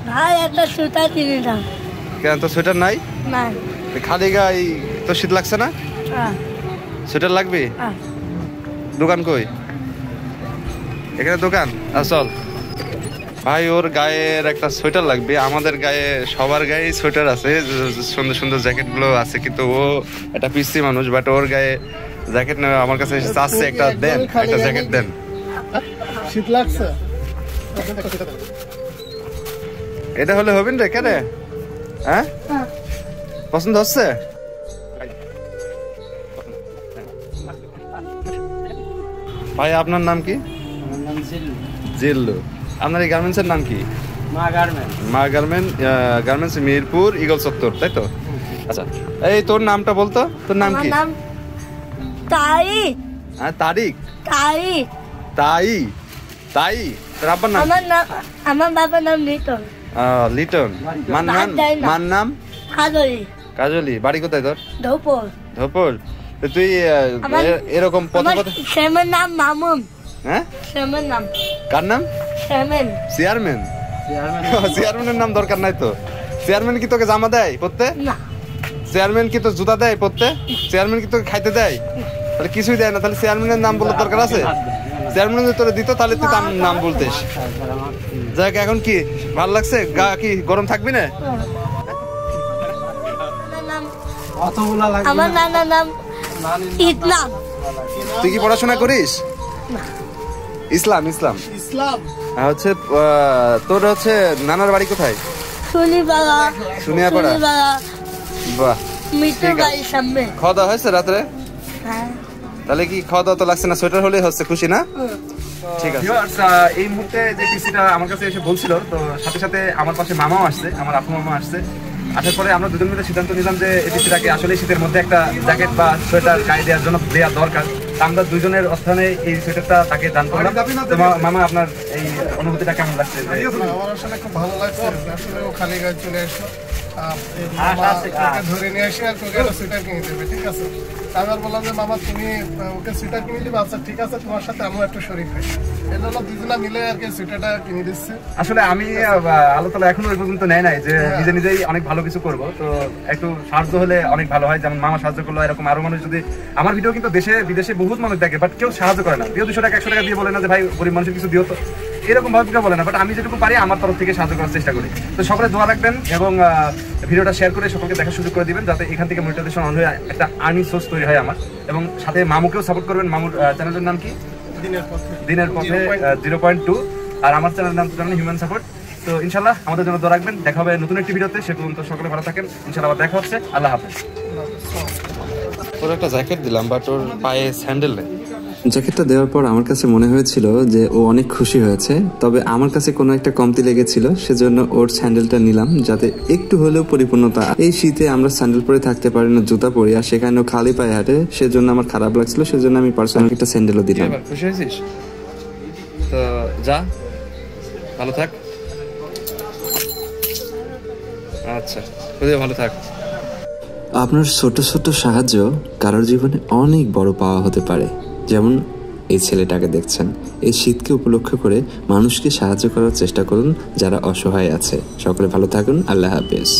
ভাই একটা সোয়েটার কিনে দাও। কেন তো সোয়েটার নাই? নাই। খালি গায়ে তো শীত লাগছে না? সোয়েটার লাগবে? দোকান কই? এখানে দোকান? চল ভাই, ওর গায়ের একটা সোয়েটার লাগবে। আমাদের গায়ে সবার গায়ে সোয়েটার আছে, সুন্দর সুন্দর জ্যাকেট গুলো আছে, কিন্তু ও একটা পিসি মানুষ, বাট ওর গায়ে জ্যাকেট নেই। আমার কাছে চাচ্ছে একটা দেন, একটা জ্যাকেট দেন। শীত লাগছে? এটা হলে হবেন রে? কেন? হ্যাঁ, পছন্দ হচ্ছে? ভাই আপনার নাম কি? জিল্লু। আপনার এই গার্মেন্টসের নাম কি? মা গার্মেন্টস, মিরপুর ইগল চত্বর, তাই তো? আচ্ছা, এই তোর নামটা বলতো, তোর নাম কি? তারিক। হ্যাঁ, তারিক। তাই তোর আব্বার নাম? আমার বাবার নাম লিটন। লিটন। মার নাম কাজলি। বাড়ি কোথায় তোর? ধোপর। তুই এরকম শ্যামের নাম মামুন। হ্যাঁ, শ্যামের নাম। কার নাম? চেয়ারম্যান। চেয়ারম্যানের নাম দরকার নাই তো। চেয়ারম্যান কি তোকে জামা দেয় পরতে? চেয়ারম্যান কি তোর জুতা দেয় পরতে? চেয়ারম্যান কি তোকে খাইতে দেয়? তাহলে কিছুই দেয় না, তাহলে চেয়ারম্যানের নাম বলার দরকার আছে? চেয়ারম্যান যদি তোরে দিত তাহলে তুই তার নাম বলতিস। যাক, এখন কি ভালো লাগছে? গা কি গরম থাকবি না? আমার নানার নাম ইসলাম। তুই কি পড়াশোনা করিস? ইসলাম হচ্ছে তোর হচ্ছে নানার বাড়ি কোথায়? শুনিয়াপাড়া। বাহ, খাওয়া দাওয়া হয়েছে রাত্রে? তাহলে কি খাওয়া দাওয়া তো লাগছে না, সোয়েটার হলেই হচ্ছে, খুশি না? ঠিক আছে। এই মুহূর্তে যে পিসিটা আমার কাছে এসে বলছিল, তো সাথে সাথে আমার পাশে মামাও আসছে, আমার আপু মামা আসছে। আসার পরে আমরা দুজন মিলে সিদ্ধান্ত নিলাম যে এই পিসিটাকে আসলে শীতের মধ্যে একটা জ্যাকেট বা সোয়েটার গায়ে দেওয়ার জন্য দেওয়া দরকার। আমরা দুজনের স্থানে এই সোয়েটারটা তাকে দান করলাম। মামা, আপনার এই অনুভূতিটা কেমন লাগছে? আমার আসলে খুব ভালো লাগছে। আসলে ও খালি গায়ে চলে আসলো, ধরে নিয়ে আসি আর তোকে একটা সোয়েটার কিনে দেবে, ঠিক আছে? আমি বললাম যে মামা তুমি ওকে সোয়েটার কিনে দিবে। আচ্ছা ঠিক আছে, তোমার সাথে আমিও একটু শরীর খাই। এই জন্য দুজনা মিলে আর কি সোয়েটারটা কিনে দিচ্ছে। আসলে আমি আলোচনা এখনো ওই পর্যন্ত নেয় নাই যে নিজেই অনেক ভালো কিছু করব, তো একটু সাহায্য হলে অনেক ভালো হয়। যেমন মামা সাহায্য করলো, এরকম আরো মানুষ যদি, আমার ভিডিও কিন্তু দেশে বিদেশে বহুত মানুষ দেখে, বাট কেউ সাহায্য করে না। 200 টাকা 100 টাকা দিয়ে বলে না যে ভাই গরিব মানুষের কিছু দিও, তো এরকম ভাবে কেউ বলে না। বাট আমি যেটুকু পারি আমার তরফ থেকে সাহায্য করার চেষ্টা করি। তো সকলে দোয়া রাখবেন এবং ভিডিওটা শেয়ার করে সকলকে দেখার সুযোগ করে দিবেন, যাতে এখান থেকে মনিটাইজেশন অন হয়ে একটা আর্নিং সোর্স তৈরি হয় আমার। এবং সাথে মামুকেও সাপোর্ট করবেন। মামুর চ্যানেলের নাম কি? দিনের পথে 0.2। আর আমার চ্যানেলের নাম তো জানেন, হিউম্যান সাপোর্ট। তো ইনশাল্লাহ আমাদের জন্য দোয়া রাখবেন। দেখা হবে নতুন একটি ভিডিওতে। সে পর্যন্ত সকলে ভালো থাকেন। ইনশাল্লাহ আবার দেখা হচ্ছে। আল্লাহ হাফেজ। ওর একটা জ্যাকেট দিলাম, বাট ওর পায়ে স্যান্ডেল নেই। জ্যাকেটটা দেওয়ার পর আমার কাছে মনে হয়েছিল যে ও অনেক খুশি হয়েছে, তবে আমার কাছে কোনো একটা কমতি লেগেছিল, সেজন্য ওর স্যান্ডেলটা নিলাম যাতে একটু হলেও পরিপূর্ণতা। এই শীতে আমরা স্যান্ডেল পরে থাকতে পারি না, জুতা পরি, আর সেখানেও খালি পায়ে হাঁটে, সেজন্য আমার খারাপ লাগছিল, সেজন্য আমি পার্সোনালি একটা স্যান্ডেলও দিলাম। খুশি হয়েছিস তো যা, ভালো থাক। আচ্ছা, ভালো থাক। আপনার ছোট ছোট সাহায্য কারোর জীবনে অনেক বড় পাওয়া হতে পারে। যেমন এই ছেলেটাকে দেখছেন। এই শীতকে উপলক্ষ করে মানুষকে সাহায্য করার চেষ্টা করুন যারা অসহায় আছে। সকলে ভালো থাকুন। আল্লাহ হাফেজ।